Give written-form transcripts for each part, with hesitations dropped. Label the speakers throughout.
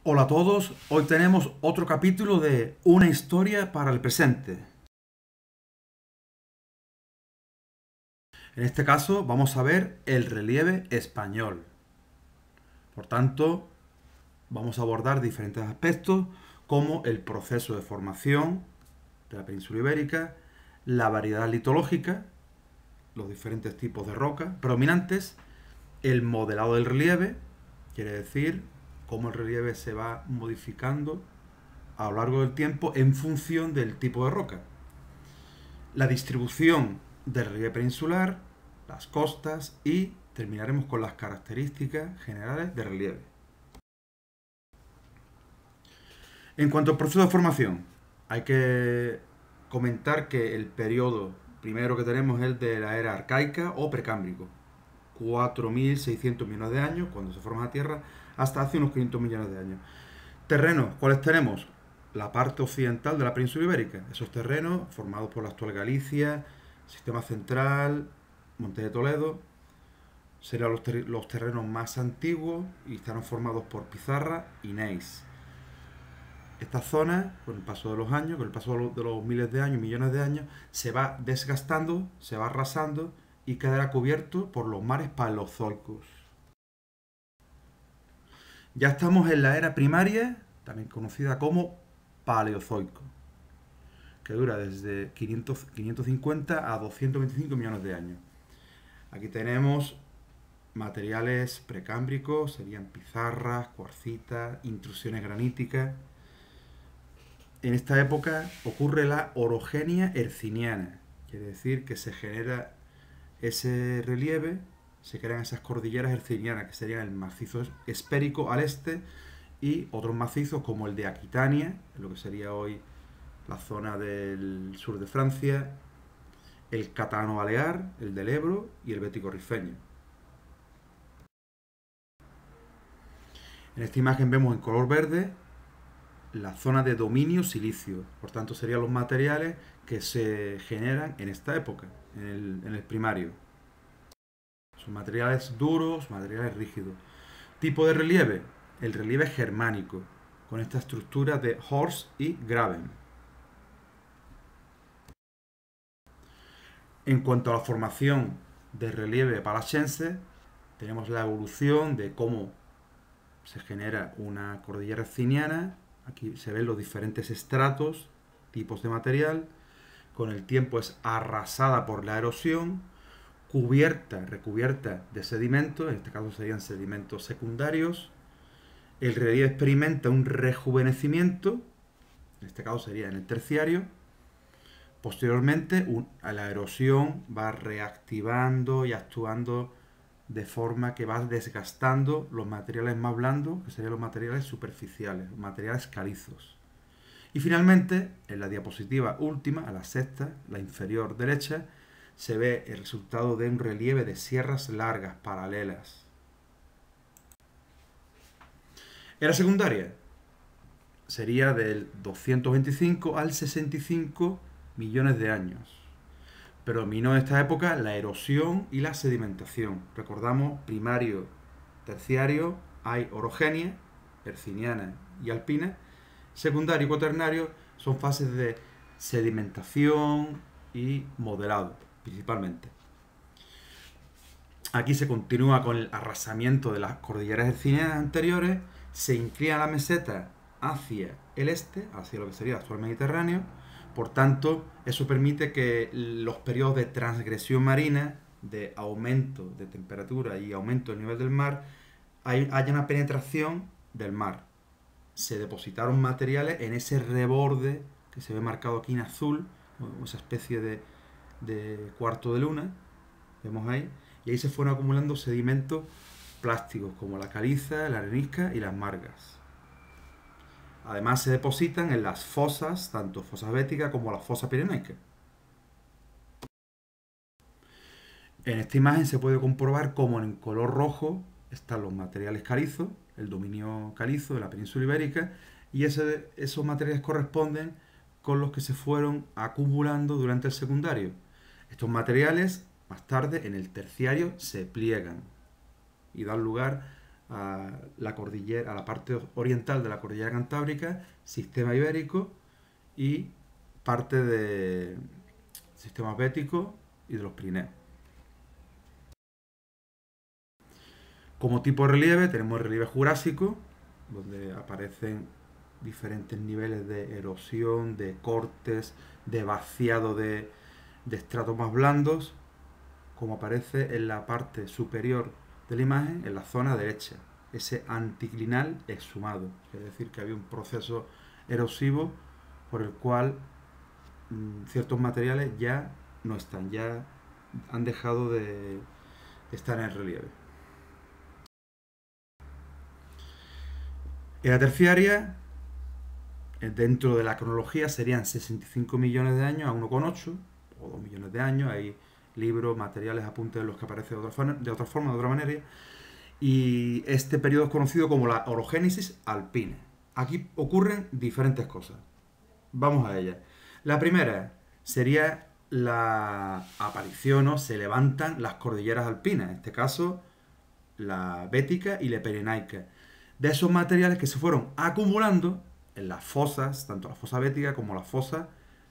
Speaker 1: Hola a todos, hoy tenemos otro capítulo de Una historia para el presente. En este caso vamos a ver el relieve español. Por tanto, vamos a abordar diferentes aspectos como el proceso de formación de la península ibérica, la variedad litológica, los diferentes tipos de roca predominantes, el modelado del relieve, quiere decir cómo el relieve se va modificando a lo largo del tiempo en función del tipo de roca. La distribución del relieve peninsular, las costas y terminaremos con las características generales del relieve. En cuanto al proceso de formación, hay que comentar que el periodo primero que tenemos es el de la era arcaica o precámbrico, 4.600 millones de años, cuando se forma la Tierra, hasta hace unos 500 millones de años. Terrenos, ¿cuáles tenemos? La parte occidental de la península ibérica. Esos terrenos formados por la actual Galicia, Sistema Central, Monte de Toledo, serían los terrenos más antiguos y estarán formados por pizarra y gneiss. Esta zona, con el paso de los años, con el paso de los miles de años, millones de años, se va desgastando, se va arrasando y quedará cubierto por los mares paleozoicos. Ya estamos en la era primaria, también conocida como Paleozoico, que dura desde 550 a 225 millones de años. Aquí tenemos materiales precámbricos, serían pizarras, cuarcitas, intrusiones graníticas. En esta época ocurre la orogenia herciniana, quiere decir que se genera ese relieve, se crean esas cordilleras hercinianas, que serían el macizo espérico al este y otros macizos como el de Aquitania, lo que sería hoy la zona del sur de Francia, el catalano-balear, el del Ebro y el bético-rifeño. En esta imagen vemos en color verde la zona de dominio silicio, por tanto serían los materiales que se generan en esta época, en el primario. Son materiales duros, materiales rígidos. Tipo de relieve, el relieve germánico, con esta estructura de Horst y Graben. En cuanto a la formación del relieve palachense, tenemos la evolución de cómo se genera una cordillera herciniana. Aquí se ven los diferentes estratos, tipos de material. Con el tiempo es arrasada por la erosión, recubierta de sedimentos, en este caso serían sedimentos secundarios. El relieve experimenta un rejuvenecimiento, en este caso sería en el terciario. Posteriormente, la erosión va reactivando y actuando de forma que va desgastando los materiales más blandos, que serían los materiales superficiales, los materiales calizos. Y finalmente, en la diapositiva última, a la sexta, la inferior derecha, se ve el resultado de un relieve de sierras largas, paralelas. Era secundaria. Sería del 225 al 65 millones de años. Predominó en esta época la erosión y la sedimentación. Recordamos, primario, terciario, hay orogenia, herciniana y alpina. Secundario y cuaternario son fases de sedimentación y modelado, principalmente. Aquí se continúa con el arrasamiento de las cordilleras hercinianas anteriores, se inclina la meseta hacia el este, hacia lo que sería el actual Mediterráneo. Por tanto, eso permite que los periodos de transgresión marina, de aumento de temperatura y aumento del nivel del mar, haya una penetración del mar. Se depositaron materiales en ese reborde que se ve marcado aquí en azul, esa especie de cuarto de luna, vemos ahí, y ahí se fueron acumulando sedimentos plásticos como la caliza, la arenisca y las margas. Además se depositan en las fosas, tanto fosas béticas como las fosas pirenaicas. En esta imagen se puede comprobar cómo en color rojo están los materiales calizos, el dominio calizo de la península ibérica, y esos materiales corresponden con los que se fueron acumulando durante el secundario. Estos materiales, más tarde, en el terciario, se pliegan y dan lugar a la cordillera, a la parte oriental de la cordillera Cantábrica, sistema ibérico y parte del sistema bético y de los Pirineos. Como tipo de relieve tenemos el relieve jurásico, donde aparecen diferentes niveles de erosión, de cortes, de vaciado de estratos más blandos, como aparece en la parte superior de la imagen, en la zona derecha, ese anticlinal exhumado, es decir, que había un proceso erosivo por el cual ciertos materiales ya no están, ya han dejado de estar en el relieve. En la terciaria, dentro de la cronología, serían 65 millones de años a 1,8 o 2 millones de años. Hay libros, materiales, apuntes en los que aparece de otra forma, de otra manera. Y este periodo es conocido como la orogénesis alpina. Aquí ocurren diferentes cosas. Vamos a ellas. La primera sería la aparición, o se levantan las cordilleras alpinas, en este caso la bética y la pirenaica, de esos materiales que se fueron acumulando en las fosas, tanto la fosa bética como la fosa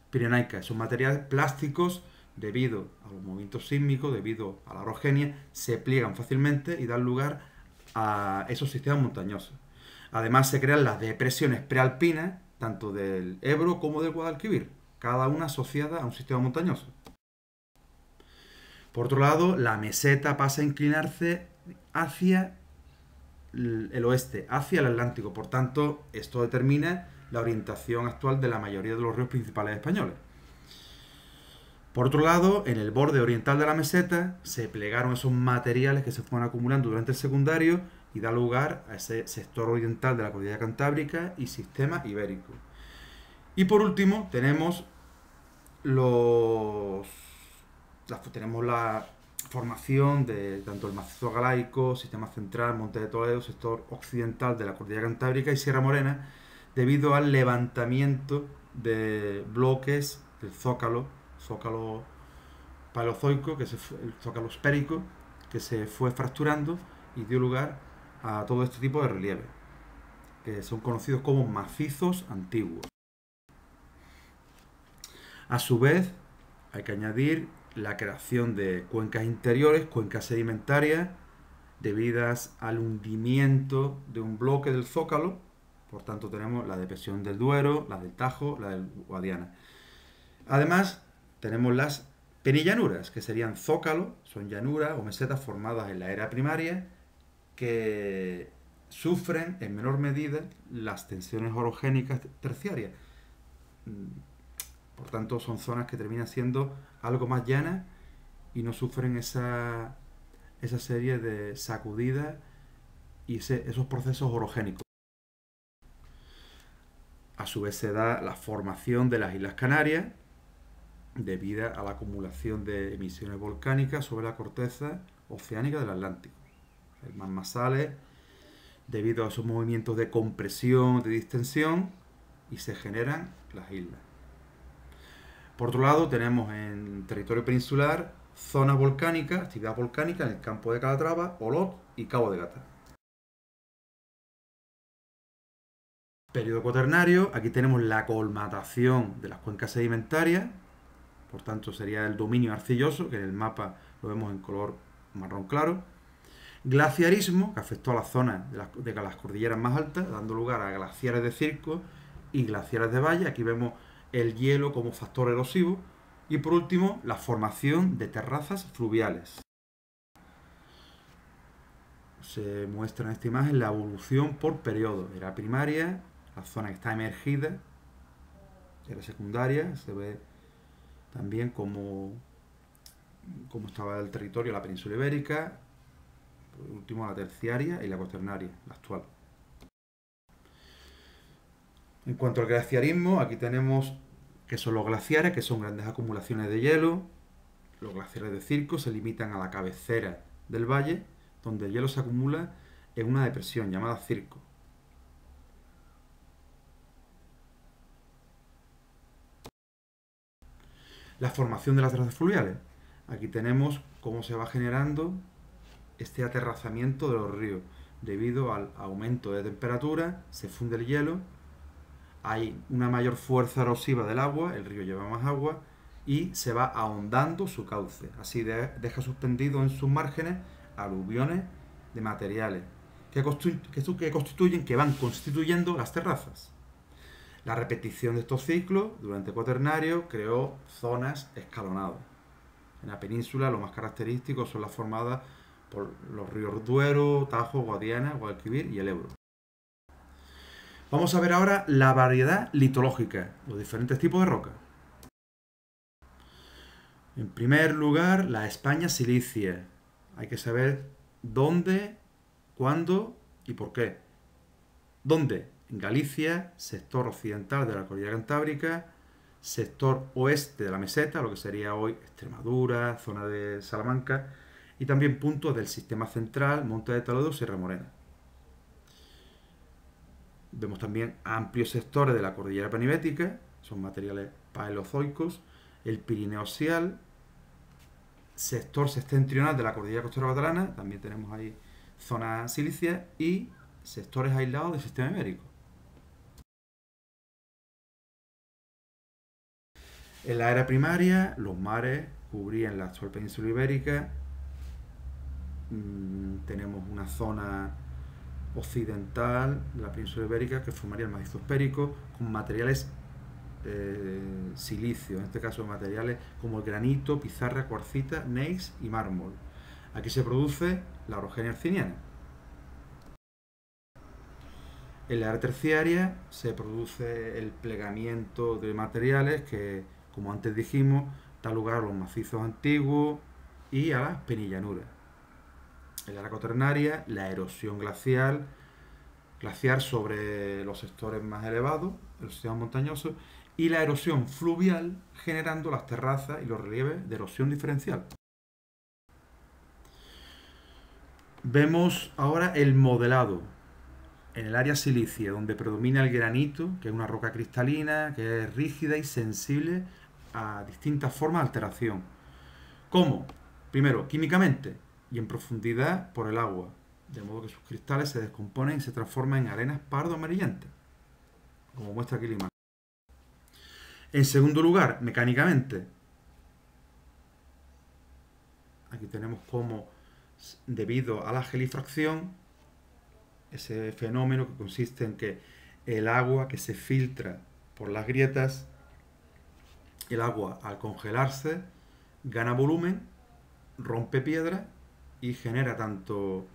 Speaker 1: pirenaica. Esos materiales plásticos, debido a los movimientos sísmicos, debido a la orogenia, se pliegan fácilmente y dan lugar a esos sistemas montañosos. Además se crean las depresiones prealpinas, tanto del Ebro como del Guadalquivir, cada una asociada a un sistema montañoso. Por otro lado, la meseta pasa a inclinarse hacia el oeste, hacia el Atlántico. Por tanto, esto determina la orientación actual de la mayoría de los ríos principales españoles. Por otro lado, en el borde oriental de la meseta se plegaron esos materiales que se fueron acumulando durante el secundario y da lugar a ese sector oriental de la cordillera Cantábrica y sistema ibérico. Y por último, tenemos tenemos la formación de tanto el macizo galaico, sistema central, Monte de Toledo, sector occidental de la cordillera Cantábrica y Sierra Morena, debido al levantamiento de bloques del zócalo paleozoico, el zócalo esférico, que se fue fracturando y dio lugar a todo este tipo de relieves, que son conocidos como macizos antiguos. A su vez, hay que añadir la creación de cuencas interiores, cuencas sedimentarias, debidas al hundimiento de un bloque del zócalo. Por tanto, tenemos la depresión del Duero, la del Tajo, la del Guadiana. Además, tenemos las perillanuras, que serían zócalos, son llanuras o mesetas formadas en la era primaria, que sufren en menor medida las tensiones orogénicas terciarias. Por tanto, son zonas que terminan siendo algo más llanas y no sufren esa serie de sacudidas y esos procesos orogénicos. A su vez se da la formación de las Islas Canarias debido a la acumulación de emisiones volcánicas sobre la corteza oceánica del Atlántico. Hay más masales debido a esos movimientos de compresión, de distensión, y se generan las islas. Por otro lado, tenemos en territorio peninsular zonas volcánicas, actividad volcánica en el campo de Calatrava, Olot y Cabo de Gata. Periodo cuaternario, aquí tenemos la colmatación de las cuencas sedimentarias, por tanto sería el dominio arcilloso, que en el mapa lo vemos en color marrón claro. Glaciarismo, que afectó a las zonas de las cordilleras más altas, dando lugar a glaciares de circo y glaciares de valle. Aquí vemos el hielo como factor erosivo. Y por último, la formación de terrazas fluviales. Se muestra en esta imagen la evolución por periodo. Era primaria, la zona que está emergida, era secundaria, se ve también cómo estaba el territorio, la península ibérica, por último la terciaria y la cuaternaria, la actual. En cuanto al glaciarismo, aquí tenemos que son los glaciares, que son grandes acumulaciones de hielo. Los glaciares de circo se limitan a la cabecera del valle, donde el hielo se acumula en una depresión llamada circo. La formación de las terrazas fluviales. Aquí tenemos cómo se va generando este aterrazamiento de los ríos. debido al aumento de temperatura, se funde el hielo, hay una mayor fuerza erosiva del agua, el río lleva más agua y se va ahondando su cauce. Así deja suspendido en sus márgenes aluviones de materiales que van constituyendo las terrazas. La repetición de estos ciclos durante el Cuaternario creó zonas escalonadas. En la península lo más característico son las formadas por los ríos Duero, Tajo, Guadiana, Guadalquivir y el Ebro. Vamos a ver ahora la variedad litológica, los diferentes tipos de roca. En primer lugar, la España silicia. Hay que saber dónde, cuándo y por qué. ¿Dónde? En Galicia, sector occidental de la cordillera Cantábrica, sector oeste de la meseta, lo que sería hoy Extremadura, zona de Salamanca, y también puntos del sistema central, Monte de Toledo, Sierra Morena. Vemos también amplios sectores de la cordillera penibética, son materiales paleozoicos, el Pirineo axial, sector septentrional de la cordillera costera catalana, también tenemos ahí zonas silíceas y sectores aislados del sistema ibérico. En la era primaria, los mares cubrían la actual península ibérica. Tenemos una zona occidental de la península ibérica que formaría el macizo espérico con materiales silicios, en este caso materiales como el granito, pizarra, cuarcita, gneiss y mármol. Aquí se produce la orogenia herciniana. En la era terciaria se produce el plegamiento de materiales que, como antes dijimos, da lugar a los macizos antiguos y a las penillanuras. En la era cuaternaria, la erosión glaciar sobre los sectores más elevados, los sistemas montañosos, y la erosión fluvial generando las terrazas y los relieves de erosión diferencial. Vemos ahora el modelado en el área silicia, donde predomina el granito, que es una roca cristalina, que es rígida y sensible a distintas formas de alteración. ¿Cómo? Primero, químicamente y en profundidad por el agua, de modo que sus cristales se descomponen y se transforman en arenas pardo-amarillentas, como muestra aquí la imagen. En segundo lugar, mecánicamente, aquí tenemos cómo, debido a la gelifracción, ese fenómeno que consiste en que el agua que se filtra por las grietas, el agua al congelarse gana volumen, rompe piedra y genera tanto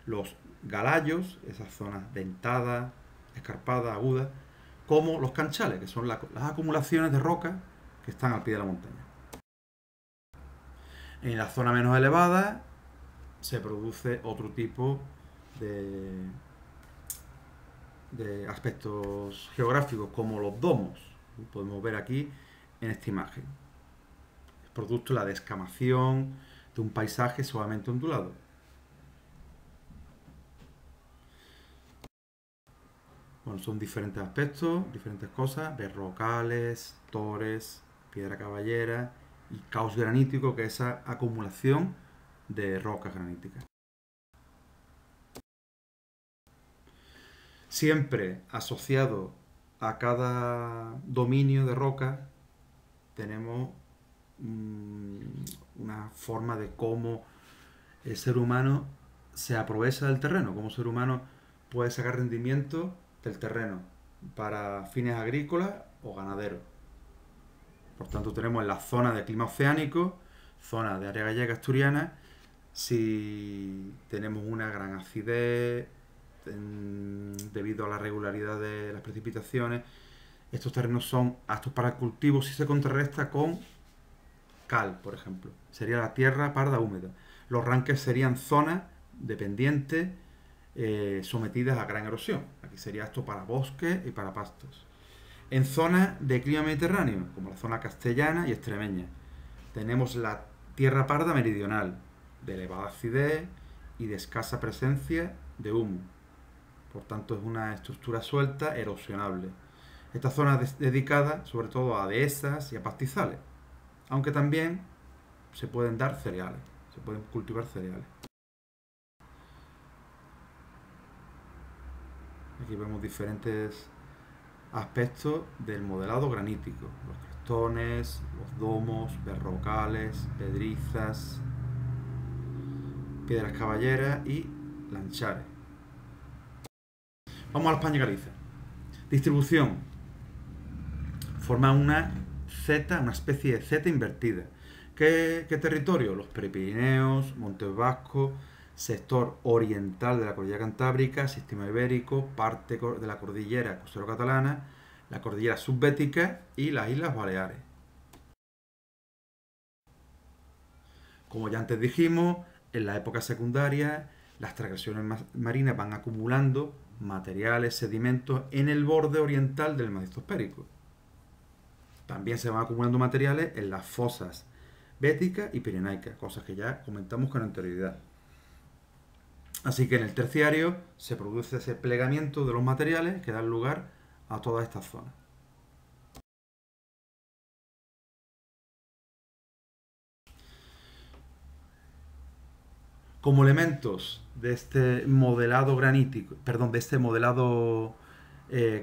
Speaker 1: los galayos, esas zonas dentadas, escarpadas, agudas, como los canchales, que son las acumulaciones de roca que están al pie de la montaña. En la zona menos elevada se produce otro tipo de aspectos geográficos, como los domos. Podemos ver aquí en esta imagen. Es producto de la descamación de un paisaje suavemente ondulado. Bueno, son diferentes aspectos, diferentes cosas, berrocales, tores, piedra caballera y caos granítico, que es esa acumulación de rocas graníticas. Siempre asociado a cada dominio de roca tenemos una forma de cómo el ser humano se aprovecha del terreno, cómo el ser humano puede sacar rendimiento del terreno para fines agrícolas o ganaderos. Por tanto, tenemos en la zona de clima oceánico, zona de área gallega asturiana, si tenemos una gran acidez debido a la regularidad de las precipitaciones, estos terrenos son aptos para el cultivo si se contrarresta con cal, por ejemplo. Sería la tierra parda húmeda. Los ranques serían zonas dependientes sometidas a gran erosión. Aquí sería esto para bosques y para pastos. En zonas de clima mediterráneo, como la zona castellana y extremeña, tenemos la tierra parda meridional, de elevada acidez y de escasa presencia de humo. Por tanto, es una estructura suelta, erosionable. Esta zona es dedicada sobre todo a dehesas y a pastizales, aunque también se pueden dar cereales, se pueden cultivar cereales. Aquí vemos diferentes aspectos del modelado granítico. Los crestones, los domos, berrocales, pedrizas, piedras caballeras y lanchares. Vamos a la España Galicia. Distribución. Forma una Z, una especie de Z invertida. ¿Qué territorio? Los Prepirineos, Montes Vascos, sector oriental de la cordillera Cantábrica, sistema ibérico, parte de la cordillera costero-catalana, la cordillera subbética y las Islas Baleares. Como ya antes dijimos, en la época secundaria, las transgresiones marinas van acumulando materiales, sedimentos en el borde oriental del macizo esférico. También se van acumulando materiales en las fosas béticas y pirenaicas, cosas que ya comentamos con anterioridad. Así que en el terciario se produce ese plegamiento de los materiales que dan lugar a todas estas zonas. Como elementos de este modelado granítico, perdón, de este modelado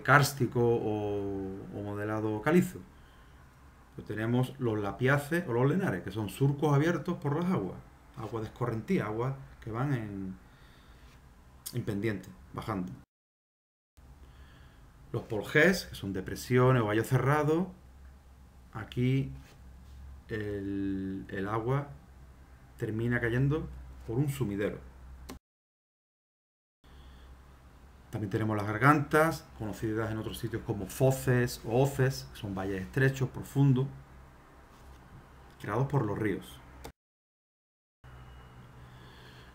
Speaker 1: kárstico o modelado calizo, pues tenemos los lapiaces o los lenares, que son surcos abiertos por las aguas, aguas de escorrentía, aguas que van en pendiente, bajando. Los polgés, que son depresiones o valles cerrados, aquí el agua termina cayendo por un sumidero. También tenemos las gargantas, conocidas en otros sitios como foces o hoces, que son valles estrechos, profundos, creados por los ríos.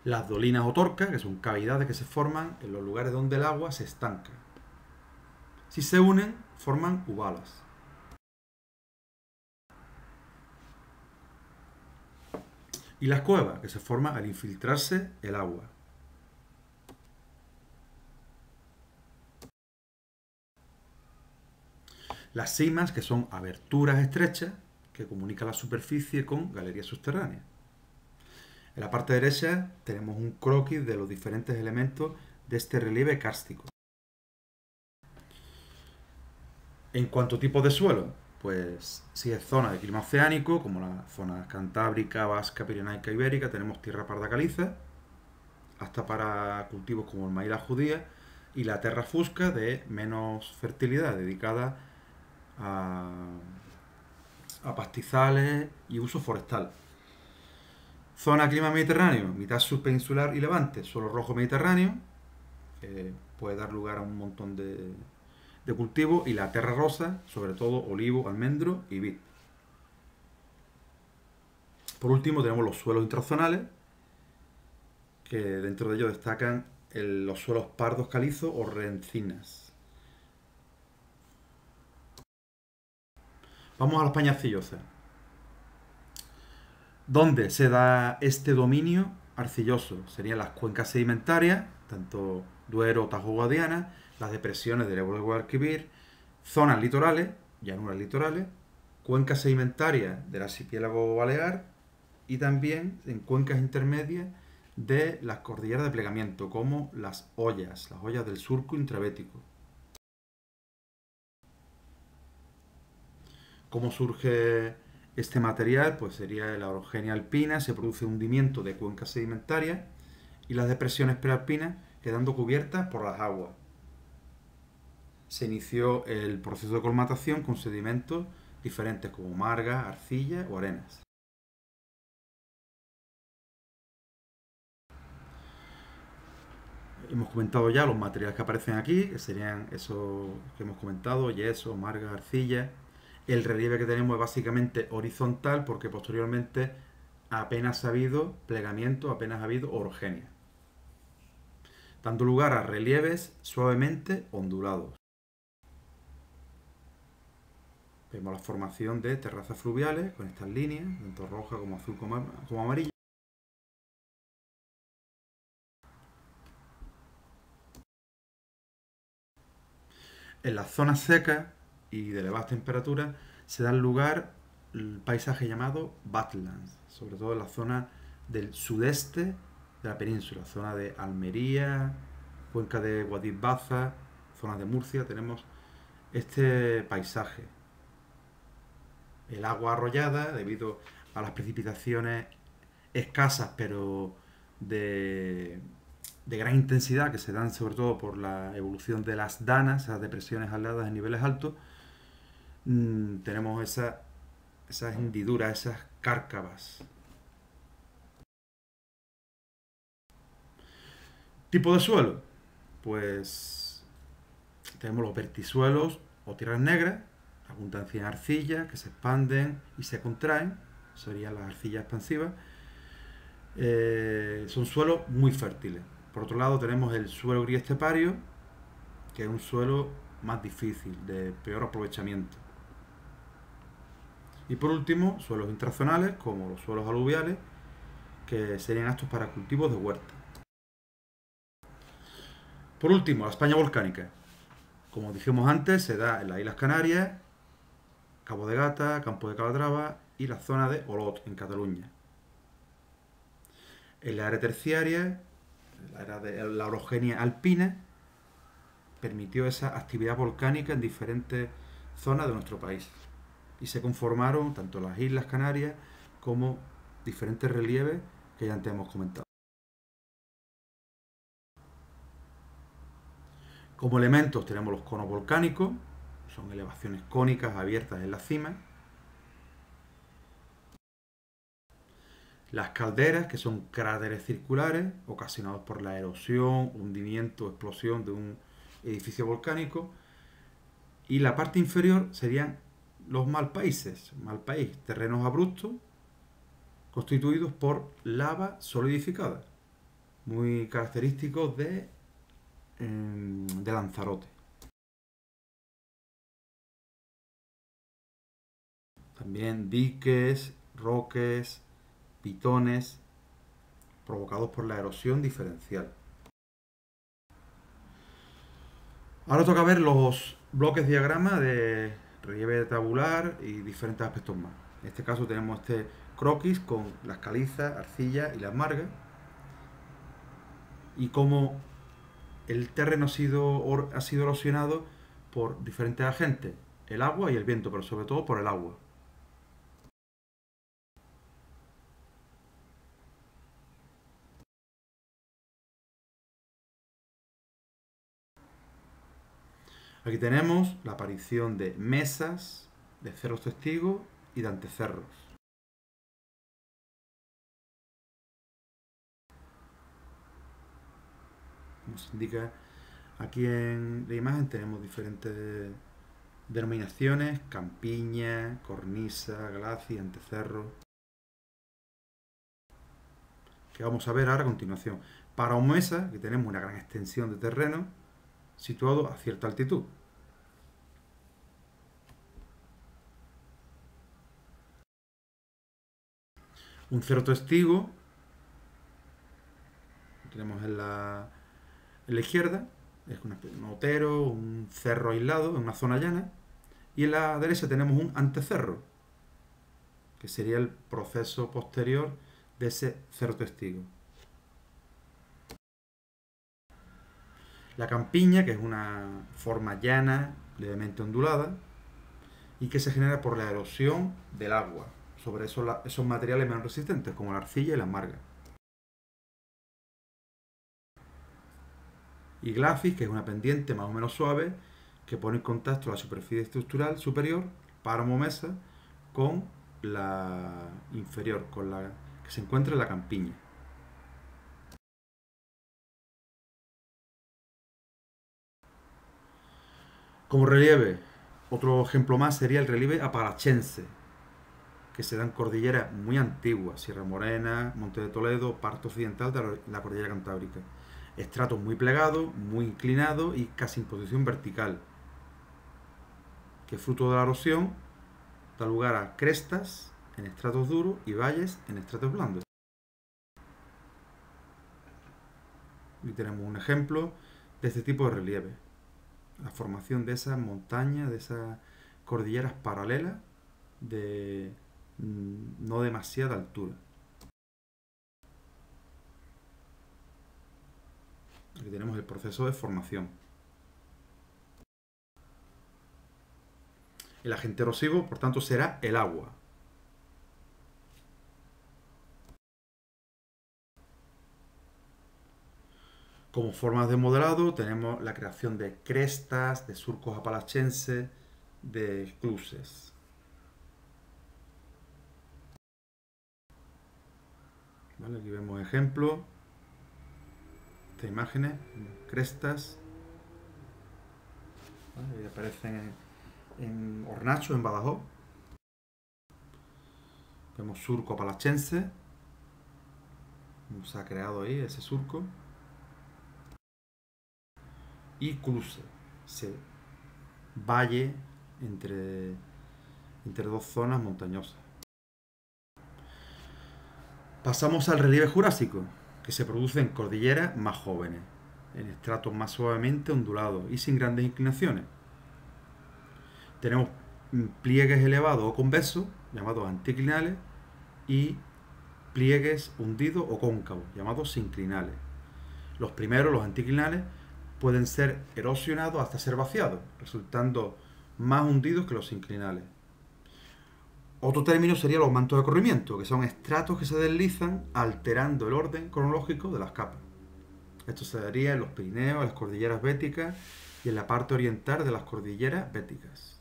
Speaker 1: Las dolinas o torcas, que son cavidades que se forman en los lugares donde el agua se estanca. Si se unen, forman ubalas. Y las cuevas, que se forman al infiltrarse el agua. Las simas, que son aberturas estrechas que comunican la superficie con galerías subterráneas. En la parte derecha tenemos un croquis de los diferentes elementos de este relieve kárstico. En cuanto a tipos de suelo, pues si es zona de clima oceánico, como la zona cantábrica, vasca, pirenaica, ibérica, tenemos tierra parda caliza, hasta para cultivos como el maíz y la judía, y la terra fusca de menos fertilidad, dedicada a pastizales y uso forestal. Zona clima mediterráneo, mitad subpeninsular y levante, suelo rojo mediterráneo, que puede dar lugar a un montón de cultivos, y la terra rosa, sobre todo olivo, almendro y vid. Por último tenemos los suelos intrazonales, que dentro de ellos destacan los suelos pardos calizos o rencinas. Vamos a la España arcillosa. ¿Dónde se da este dominio arcilloso? Serían las cuencas sedimentarias, tanto Duero, Tajo, Guadiana, las depresiones del Ebro y Guadalquivir, zonas litorales, llanuras litorales, cuencas sedimentarias del archipiélago balear y también en cuencas intermedias de las cordilleras de plegamiento, como las ollas del surco intrabético. ¿Cómo surge este material? Pues sería la orogenia alpina, se produce hundimiento de cuencas sedimentarias y las depresiones prealpinas quedando cubiertas por las aguas. Se inició el proceso de colmatación con sedimentos diferentes como margas, arcilla o arenas. Hemos comentado ya los materiales que aparecen aquí, que serían esos que hemos comentado, yeso, margas, arcilla. El relieve que tenemos es básicamente horizontal porque posteriormente apenas ha habido plegamiento, apenas ha habido orogenia, dando lugar a relieves suavemente ondulados. Vemos la formación de terrazas fluviales con estas líneas, tanto roja como azul como amarilla. En las zonas secas y de elevadas temperaturas se da lugar el paisaje llamado Badlands, sobre todo en la zona del sudeste de la península, zona de Almería, cuenca de Guadix-Baza, zonas de Murcia, tenemos este paisaje. El agua arrollada debido a las precipitaciones escasas, pero de gran intensidad, que se dan sobre todo por la evolución de las danas, esas depresiones aisladas en niveles altos. Tenemos esas hendiduras, esas cárcavas. Tipo de suelo, pues tenemos los vertisuelos o tierras negras, abundancia en arcillas que se expanden y se contraen, serían las arcillas expansivas. Son suelos muy fértiles. Por otro lado tenemos el suelo gris estepario, que es un suelo más difícil, de peor aprovechamiento. Y por último, suelos intrazonales, como los suelos aluviales, que serían aptos para cultivos de huerta. Por último, la España volcánica. Como dijimos antes, se da en las Islas Canarias, Cabo de Gata, Campo de Calatrava y la zona de Olot, en Cataluña. En la era terciaria, la era de la orogenia alpina, permitió esa actividad volcánica en diferentes zonas de nuestro país. Y se conformaron tanto las Islas Canarias como diferentes relieves que ya antes hemos comentado. Como elementos tenemos los conos volcánicos, son elevaciones cónicas abiertas en la cima. Las calderas, que son cráteres circulares ocasionados por la erosión, hundimiento o explosión de un edificio volcánico. Y la parte inferior serían los malpaíses, terrenos abruptos constituidos por lava solidificada, muy característicos de Lanzarote. También diques, roques, pitones, provocados por la erosión diferencial. Ahora toca ver los bloques diagrama de relieve tabular y diferentes aspectos más. En este caso tenemos este croquis con las calizas, arcillas y las margas, y cómo el terreno ha sido erosionado por diferentes agentes, el agua y el viento, pero sobre todo por el agua. Aquí tenemos la aparición de mesas, de cerros testigos y de antecerros. Como se indica aquí en la imagen, tenemos diferentes denominaciones: campiña, cornisa, glacis, antecerro, que vamos a ver ahora a continuación. Para Mesa, que tenemos una gran extensión de terreno situado a cierta altitud. Un cerro testigo, tenemos en la izquierda, es un otero, un cerro aislado en una zona llana, y en la derecha tenemos un antecerro, que sería el proceso posterior de ese cerro testigo. La campiña, que es una forma llana, levemente ondulada, y que se genera por la erosión del agua sobre esos materiales menos resistentes, como la arcilla y la marga. Y glacis, que es una pendiente más o menos suave, que pone en contacto la superficie estructural superior, páramo mesa, con la inferior, con la que se encuentra en la campiña. Como relieve, otro ejemplo más sería el relieve apalachense, que se da en cordilleras muy antiguas: Sierra Morena, Monte de Toledo, parte occidental de la cordillera Cantábrica. Estratos muy plegados, muy inclinados y casi en posición vertical, que fruto de la erosión da lugar a crestas en estratos duros y valles en estratos blandos. Aquí tenemos un ejemplo de este tipo de relieve: la formación de esas montañas, de esas cordilleras paralelas de no demasiada altura. Aquí tenemos el proceso de formación. El agente erosivo, por tanto, será el agua. Como formas de modelado tenemos la creación de crestas, de surcos apalachenses, de escluses. ¿Vale? Aquí vemos ejemplos de imágenes, crestas, ¿vale? Aparecen en Hornacho, en Badajoz. Vemos surco apalachense, se ha creado ahí ese surco. Y cruce, ese valle entre dos zonas montañosas. Pasamos al relieve jurásico, que se produce en cordilleras más jóvenes, en estratos más suavemente ondulados y sin grandes inclinaciones. Tenemos pliegues elevados o convexos, llamados anticlinales, y pliegues hundidos o cóncavos, llamados sinclinales. Los primeros, los anticlinales, pueden ser erosionados hasta ser vaciados, resultando más hundidos que los sinclinales. Otro término sería los mantos de corrimiento, que son estratos que se deslizan alterando el orden cronológico de las capas. Esto se daría en los Pirineos, en las cordilleras béticas y en la parte oriental de las cordilleras béticas.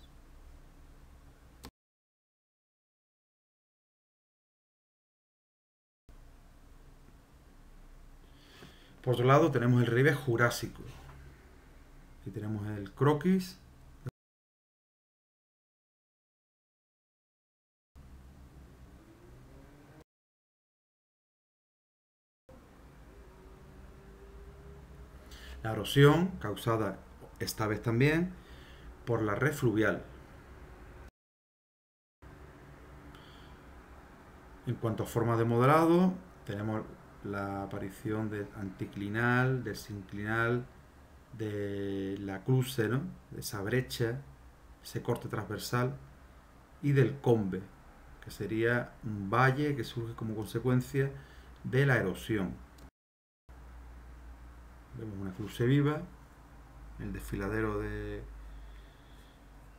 Speaker 1: Por otro lado tenemos el relieve jurásico. Aquí tenemos el croquis. La erosión, causada esta vez también por la red fluvial. En cuanto a formas de modelado, tenemos la aparición del anticlinal, del sinclinal, de la cruce, ¿no? De esa brecha, ese corte transversal, y del combe, que sería un valle que surge como consecuencia de la erosión. Vemos una cruce viva, el desfiladero de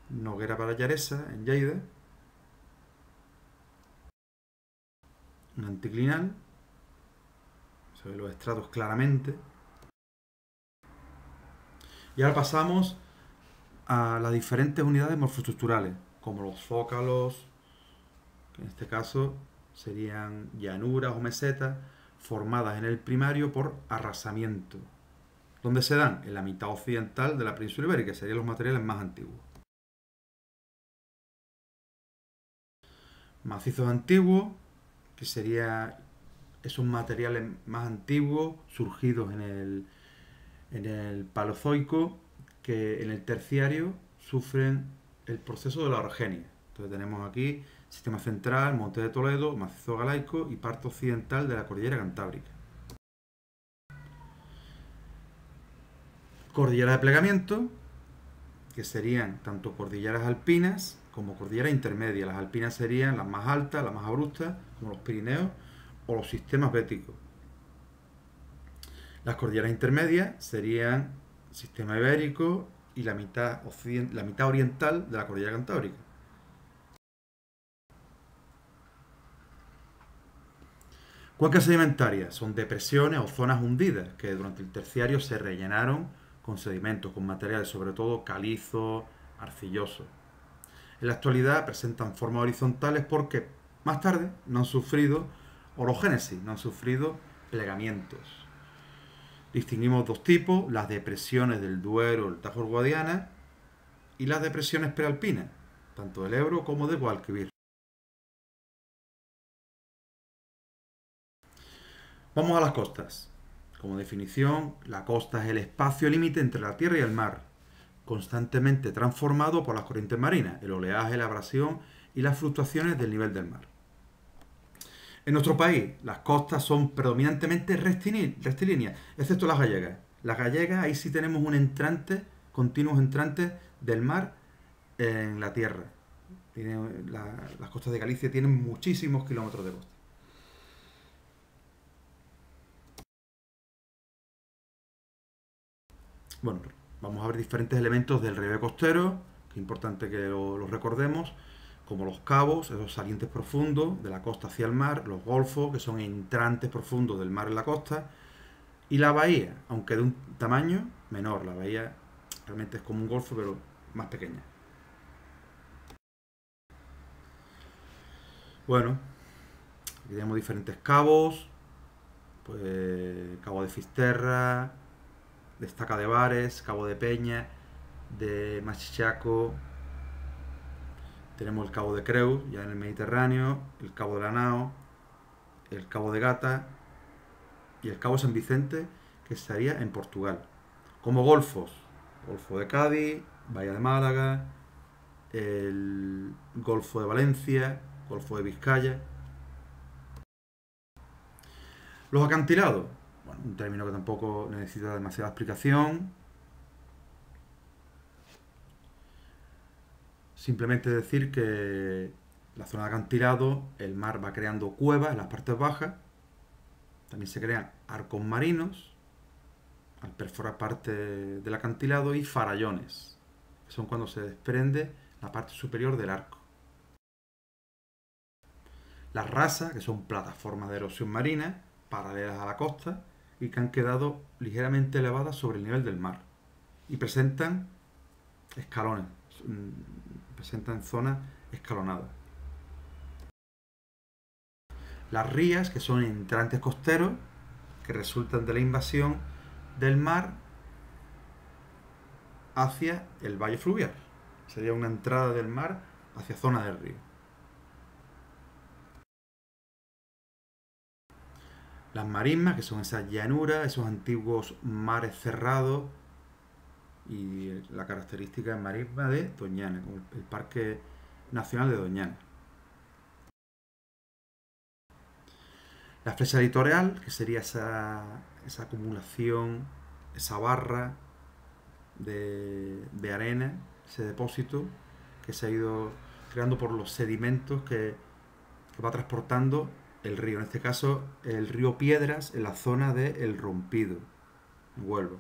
Speaker 1: Noguera Pallaresa, en Lleida, un anticlinal, se ven los estratos claramente. Y ahora pasamos a las diferentes unidades morfoestructurales, como los zócalos, que en este caso serían llanuras o mesetas formadas en el primario por arrasamiento, donde se dan en la mitad occidental de la península ibérica, que serían los materiales más antiguos. Macizos antiguos, que serían esos materiales más antiguos surgidos en el Paleozoico, que en el Terciario sufren el proceso de la orogenia. Entonces tenemos aquí Sistema Central, Monte de Toledo, Macizo Galaico y parte occidental de la Cordillera Cantábrica. Cordillera de plegamiento, que serían tanto cordilleras alpinas como cordilleras intermedias. Las alpinas serían las más altas, las más abruptas, como los Pirineos o los sistemas béticos. Las cordilleras intermedias serían el sistema ibérico y la mitad oriental de la cordillera cantábrica. Cuencas sedimentarias son depresiones o zonas hundidas que durante el terciario se rellenaron con sedimentos, con materiales sobre todo calizo, arcilloso. En la actualidad presentan formas horizontales porque más tarde no han sufrido orogénesis, no han sufrido plegamientos. Distinguimos dos tipos, las depresiones del Duero, el Tajo, el Guadiana, y las depresiones prealpinas, tanto del Ebro como del Guadalquivir. Vamos a las costas. Como definición, la costa es el espacio límite entre la tierra y el mar, constantemente transformado por las corrientes marinas, el oleaje, la abrasión y las fluctuaciones del nivel del mar. En nuestro país, las costas son predominantemente rectilíneas, excepto las gallegas. Las gallegas, ahí sí tenemos continuos entrantes del mar en la tierra. Las costas de Galicia tienen muchísimos kilómetros de costa. Bueno, vamos a ver diferentes elementos del relieve costero, que es importante que lo recordemos, como los cabos, esos salientes profundos de la costa hacia el mar, los golfos, que son entrantes profundos del mar en la costa, y la bahía, aunque de un tamaño menor. La bahía realmente es como un golfo, pero más pequeña. Bueno, aquí tenemos diferentes cabos, pues Cabo de Fisterra, de Estaca de Bares, Cabo de Peña, de Machichaco, tenemos el Cabo de Creus, ya en el Mediterráneo, el Cabo de la Nao, el Cabo de Gata y el Cabo San Vicente, que estaría en Portugal. Como golfos, Golfo de Cádiz, Bahía de Málaga, el Golfo de Valencia, Golfo de Vizcaya. Los acantilados, bueno, un término que tampoco necesita demasiada explicación. Simplemente decir que la zona de acantilado, el mar va creando cuevas en las partes bajas. También se crean arcos marinos al perforar parte del acantilado y farallones, que son cuando se desprende la parte superior del arco. Las rasas, que son plataformas de erosión marina paralelas a la costa y que han quedado ligeramente elevadas sobre el nivel del mar y presentan escalones, presentan zonas escalonadas. Las rías, que son entrantes costeros que resultan de la invasión del mar hacia el valle fluvial. Sería una entrada del mar hacia zona del río. Las marismas, que son esas llanuras, esos antiguos mares cerrados, y la característica de marisma de Doñana, como el Parque Nacional de Doñana. La flecha litoral, que sería esa acumulación, esa barra de arena, ese depósito que se ha ido creando por los sedimentos que va transportando el río. En este caso, el río Piedras, en la zona de El Rompido, en Huelva.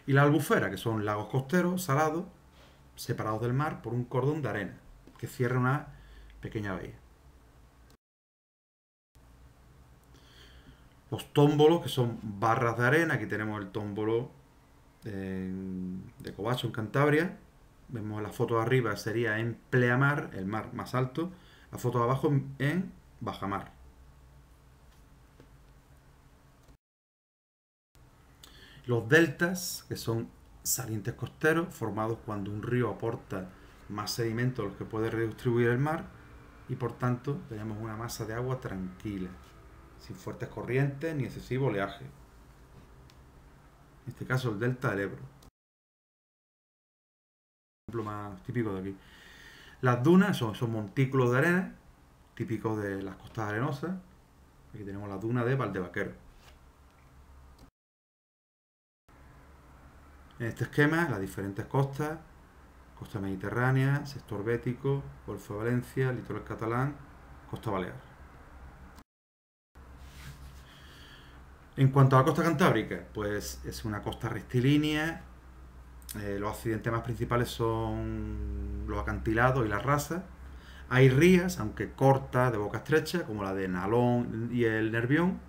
Speaker 1: Y la albufera, que son lagos costeros salados, separados del mar por un cordón de arena, que cierra una pequeña bahía. Los tómbolos, que son barras de arena. Aquí tenemos el tómbolo de Covacho, en Cantabria. Vemos la foto de arriba, sería en pleamar, el mar más alto. La foto de abajo en bajamar. Los deltas, que son salientes costeros, formados cuando un río aporta más sedimento a los que puede redistribuir el mar, y por tanto tenemos una masa de agua tranquila, sin fuertes corrientes ni excesivo oleaje. En este caso el delta del Ebro. Ejemplo más típico de aquí. Las dunas son montículos de arena, típicos de las costas arenosas. Aquí tenemos la duna de Valdevaquero. En este esquema, las diferentes costas: costa mediterránea, sector bético, Golfo de Valencia, litoral catalán, costa balear. En cuanto a la costa cantábrica, pues es una costa rectilínea. Los accidentes más principales son los acantilados y las rasas. Hay rías, aunque cortas, de boca estrecha, como la de Nalón y el Nervión,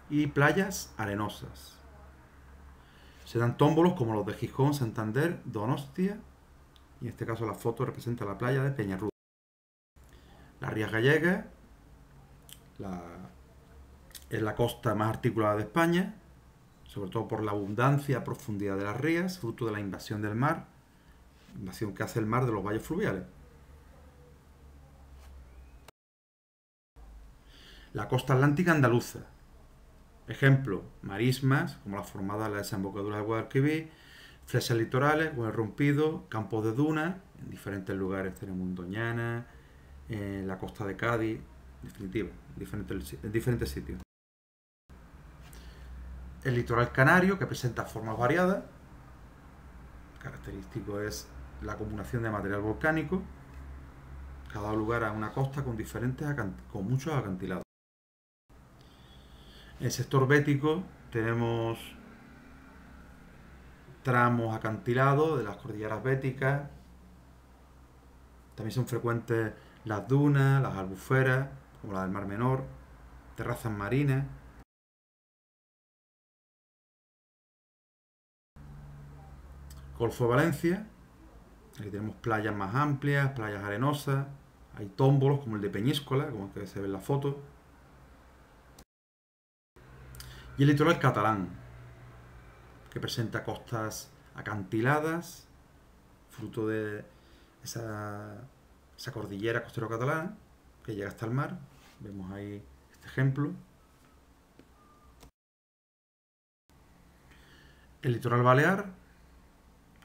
Speaker 1: y playas arenosas. Se dan tómbolos como los de Gijón, Santander, Donostia, y en este caso la foto representa la playa de Peñarruda. Las rías gallegas es la costa más articulada de España, sobre todo por la abundancia y profundidad de las rías, fruto de la invasión del mar, invasión que hace el mar de los valles fluviales. La costa atlántica andaluza. Ejemplo, marismas, como las formadas en la desembocadura del Guadalquivir, flechas litorales, con el Rompido, campos de dunas, en diferentes lugares tenemos en Doñana, en la costa de Cádiz, en definitiva, en diferentes sitios. El litoral canario, que presenta formas variadas. Característico es la acumulación de material volcánico, que ha dado lugar a una costa con muchos acantilados. En el sector bético tenemos tramos acantilados de las cordilleras béticas. También son frecuentes las dunas, las albuferas, como la del Mar Menor, terrazas marinas. Golfo de Valencia, aquí tenemos playas más amplias, playas arenosas, hay tómbolos como el de Peñíscola, como el que se ve en la foto. Y el litoral catalán, que presenta costas acantiladas, fruto de esa cordillera costero catalana, que llega hasta el mar. Vemos ahí este ejemplo. El litoral balear,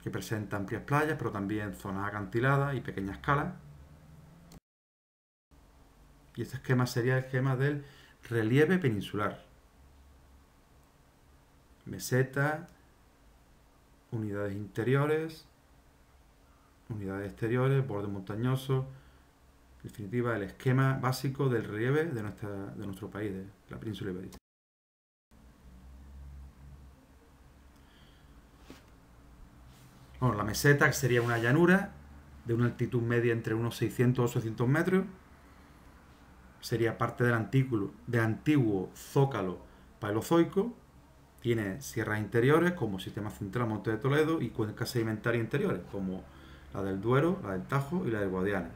Speaker 1: que presenta amplias playas, pero también zonas acantiladas y pequeñas calas. Y este esquema sería el esquema del relieve peninsular. Meseta, unidades interiores, unidades exteriores, bordes montañosos. En definitiva, el esquema básico del relieve de nuestro país, de la península ibérica. Bueno, la meseta sería una llanura de una altitud media entre unos 600 o 800 metros. Sería parte del antiguo zócalo paleozoico. Tiene sierras interiores como Sistema Central, Monte de Toledo, y cuencas sedimentarias interiores como la del Duero, la del Tajo y la del Guadiana.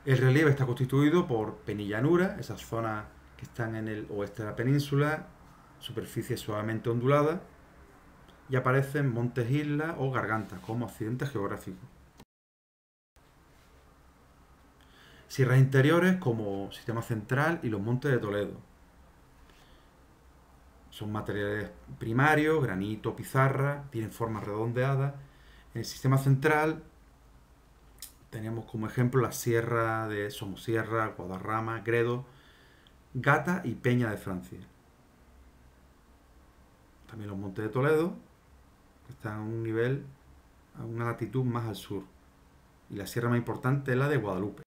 Speaker 1: El relieve está constituido por penillanura, esas zonas que están en el oeste de la península, superficie suavemente ondulada, y aparecen montes, islas o gargantas como accidentes geográficos. Sierras interiores como Sistema Central y los Montes de Toledo. Son materiales primarios, granito, pizarra, tienen formas redondeadas. En el Sistema Central tenemos como ejemplo la sierra de Somosierra, Guadarrama, Gredo, Gata y Peña de Francia. También los Montes de Toledo, que están a un nivel, a una latitud más al sur. Y la sierra más importante es la de Guadalupe.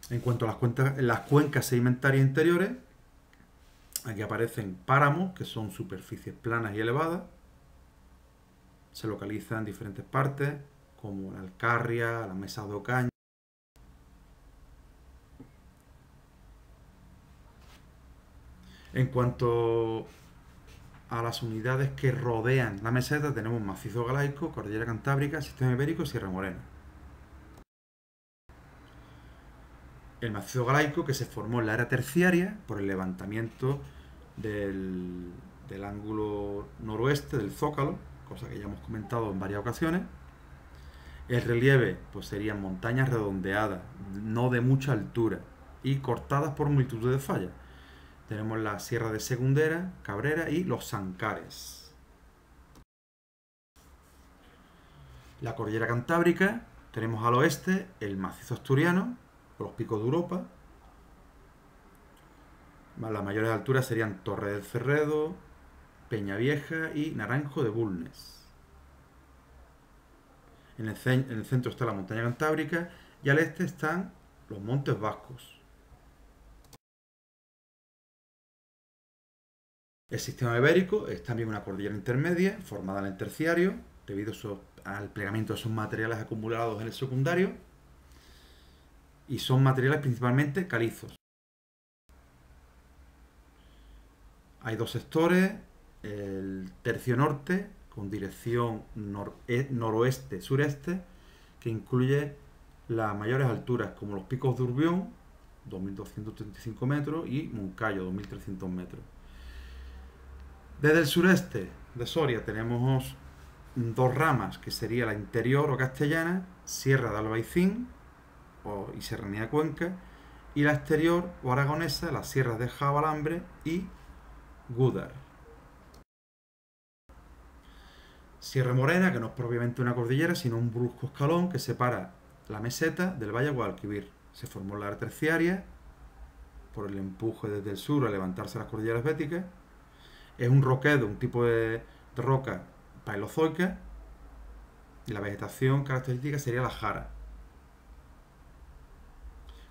Speaker 1: En cuanto a las cuencas sedimentarias interiores, aquí aparecen páramos, que son superficies planas y elevadas. Se localizan en diferentes partes, como la Alcarria, la Mesa de Ocaña. En cuanto a las unidades que rodean la meseta, tenemos Macizo Galaico, Cordillera Cantábrica, Sistema Ibérico y Sierra Morena. El macizo galaico, que se formó en la era terciaria por el levantamiento del ángulo noroeste del zócalo, cosa que ya hemos comentado en varias ocasiones. El relieve pues serían montañas redondeadas, no de mucha altura, y cortadas por multitud de fallas. Tenemos la Sierra de Segundera, Cabrera y los Sancares. La Cordillera Cantábrica, tenemos al oeste el macizo asturiano, los picos de Europa. Las mayores alturas serían Torre del Cerredo, Peña Vieja y Naranjo de Bulnes. En el centro está la montaña cantábrica y al este están los montes vascos. El sistema ibérico es también una cordillera intermedia formada en el terciario debido al plegamiento de esos materiales acumulados en el secundario, y son materiales principalmente calizos. Hay dos sectores, el tercio norte con dirección noroeste-sureste, que incluye las mayores alturas como los picos de Urbión, 2.235 metros, y Moncayo, 2.300 metros. Desde el sureste de Soria tenemos dos ramas, que sería la interior o castellana, Sierra de Albaicín y Serranía de Cuenca, y la exterior o aragonesa, las sierras de Jabalambre y Gúdar. Sierra Morena, que no es propiamente una cordillera, sino un brusco escalón que separa la meseta del Valle Guadalquivir. Se formó en la era terciaria por el empuje desde el sur a levantarse las cordilleras béticas. Es un roquedo, un tipo de roca paleozoica, y la vegetación característica sería la jara.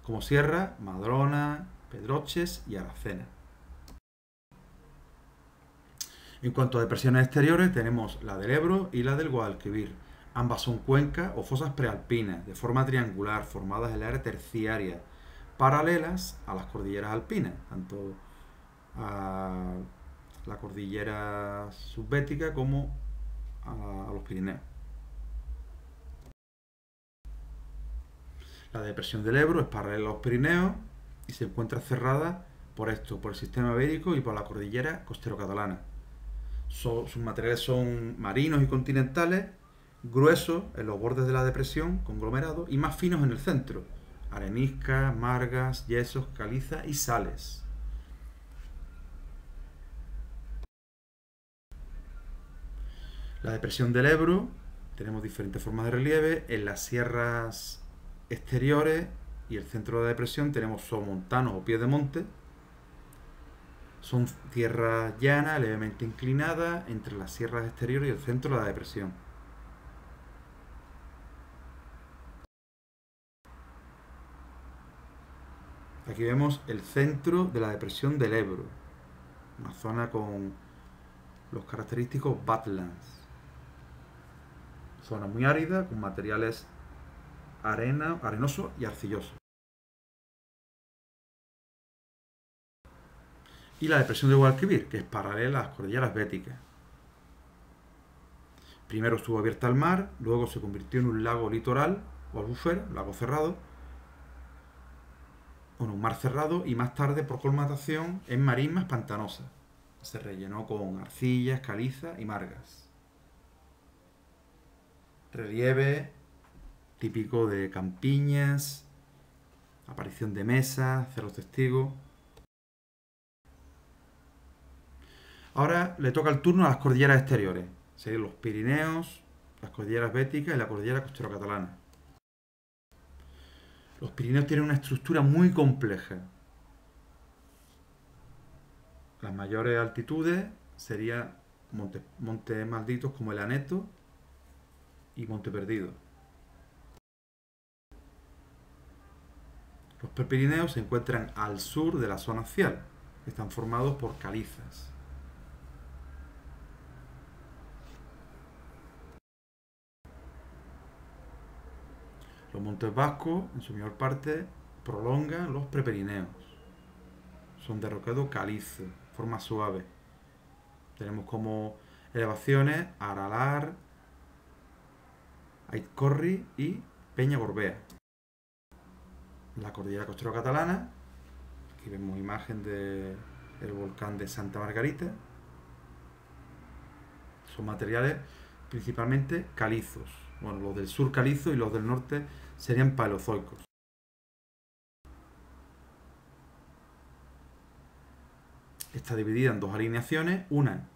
Speaker 1: como Sierra, Madrona, Pedroches y Aracena. En cuanto a depresiones exteriores, tenemos la del Ebro y la del Guadalquivir. Ambas son cuencas o fosas prealpinas, de forma triangular, formadas en la era terciaria, paralelas a las cordilleras alpinas, tanto a la cordillera subbética como a los Pirineos. La depresión del Ebro es paralela a los Pirineos y se encuentra cerrada por el sistema ibérico y por la cordillera costero-catalana. Sus materiales son marinos y continentales, gruesos en los bordes de la depresión, conglomerados, y más finos en el centro, areniscas, margas, yesos, calizas y sales. La depresión del Ebro, tenemos diferentes formas de relieve. En las sierras exteriores y el centro de la depresión tenemos somontanos o pies de monte. Son tierras llanas, levemente inclinadas, entre las sierras exteriores y el centro de la depresión. Aquí vemos el centro de la depresión del Ebro, una zona con los característicos badlands. Zona muy árida, con materiales arenosos y arcillosos. Y la depresión de Guadalquivir, que es paralela a las cordilleras béticas. Primero estuvo abierta al mar, luego se convirtió en un lago litoral, o albufera, lago cerrado, un mar cerrado, y más tarde, por colmatación, en marismas pantanosas. Se rellenó con arcillas, calizas y margas. Relieve típico de campiñas, aparición de mesas, cerros testigos. Ahora le toca el turno a las cordilleras exteriores. Serían los Pirineos, las cordilleras béticas y la cordillera costero-catalana. Los Pirineos tienen una estructura muy compleja. Las mayores altitudes serían montes malditos como el Aneto y Monte Perdido. Los Prepirineos se encuentran al sur de la zona axial. Están formados por calizas. Los montes vascos, en su mayor parte, prolongan los Prepirineos. Son de roquedo calizo, forma suave. Tenemos como elevaciones Aralar, Aizcorri y Peña Gorbea. La cordillera costero-catalana, aquí vemos imagen del volcán de Santa Margarita. Son materiales principalmente calizos. Bueno, los del sur calizo y los del norte serían paleozoicos. Está dividida en dos alineaciones, una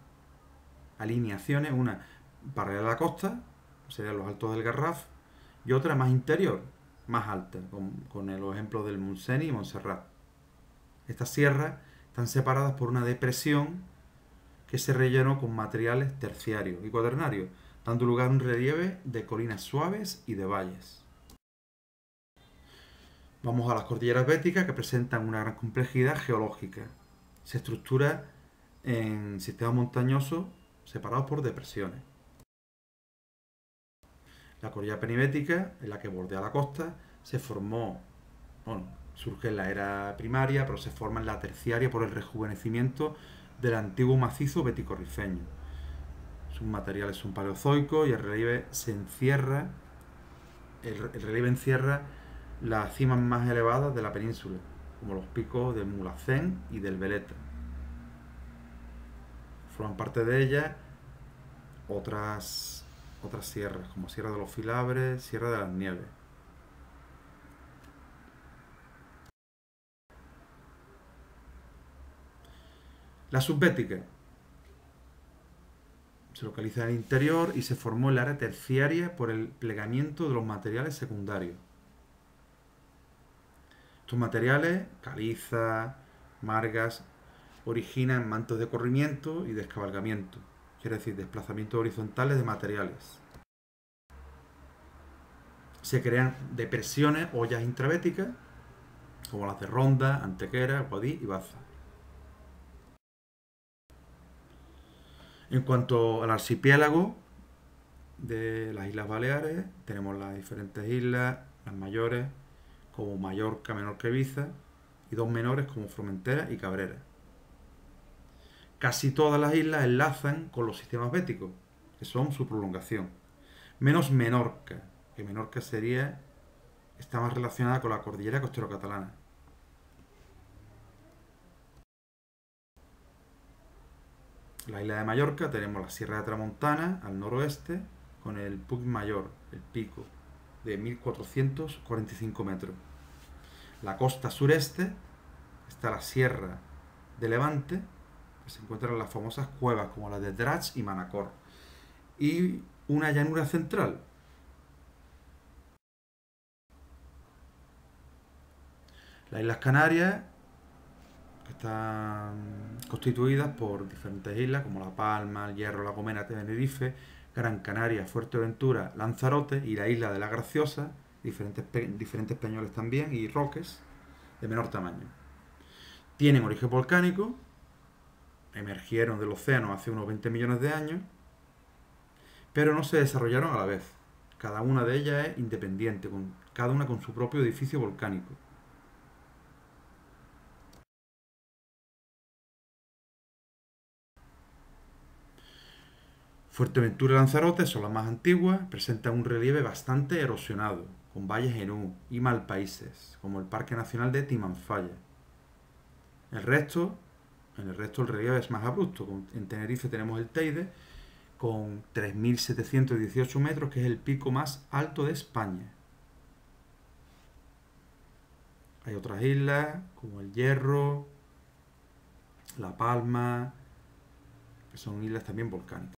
Speaker 1: paralela a la costa, serían los altos del Garraf, y otra más interior, más alta, con los ejemplos del Montseny y Montserrat. Estas sierras están separadas por una depresión que se rellenó con materiales terciarios y cuaternarios, dando lugar a un relieve de colinas suaves y de valles. Vamos a las cordilleras béticas, que presentan una gran complejidad geológica. Se estructura en sistemas montañosos separados por depresiones. La cordillera penibética, en la que bordea la costa, surge en la era primaria, pero se forma en la terciaria por el rejuvenecimiento del antiguo macizo bético-rifeño. Sus materiales son paleozoicos y el relieve encierra las cimas más elevadas de la península, como los picos del Mulhacén y del Veleta. Forman parte de ellas otras sierras, como Sierra de los Filabres, Sierra de las Nieves. La subbética se localiza en el interior y se formó en la área terciaria por el plegamiento de los materiales secundarios. Estos materiales, calizas, margas, originan mantos de corrimiento y descabalgamiento, quiere decir desplazamientos horizontales de materiales. Se crean depresiones, ollas intravéticas, como las de Ronda, Antequera, Guadix y Baza. En cuanto al archipiélago de las Islas Baleares, tenemos las diferentes islas, las mayores como Mallorca, Menorca y Ibiza, y dos menores como Formentera y Cabrera. Casi todas las islas enlazan con los sistemas béticos, que son su prolongación, menos Menorca, que Menorca está más relacionada con la cordillera costero-catalana. La isla de Mallorca tenemos la Sierra de Tramontana al noroeste, con el Puig Mayor, el pico, de 1445 metros. La costa sureste está la Sierra de Levante, que se encuentran las famosas cuevas como las de Drax y Manacor. Y una llanura central. Las Islas Canarias, que están constituidas por diferentes islas como La Palma, El Hierro, La Gomera, Tenerife, Gran Canaria, Fuerteventura, Lanzarote y la isla de La Graciosa, diferentes peñoles también y roques de menor tamaño. Tienen origen volcánico, emergieron del océano hace unos 20 millones de años, pero no se desarrollaron a la vez. Cada una de ellas es independiente, cada una con su propio edificio volcánico. Fuerteventura y Lanzarote son las más antiguas, presentan un relieve bastante erosionado, con valles en U y malpaíses, como el Parque Nacional de Timanfaya. El resto, en el resto el relieve es más abrupto. En Tenerife tenemos el Teide, con 3.718 metros, que es el pico más alto de España. Hay otras islas, como el Hierro, La Palma, que son islas también volcánicas.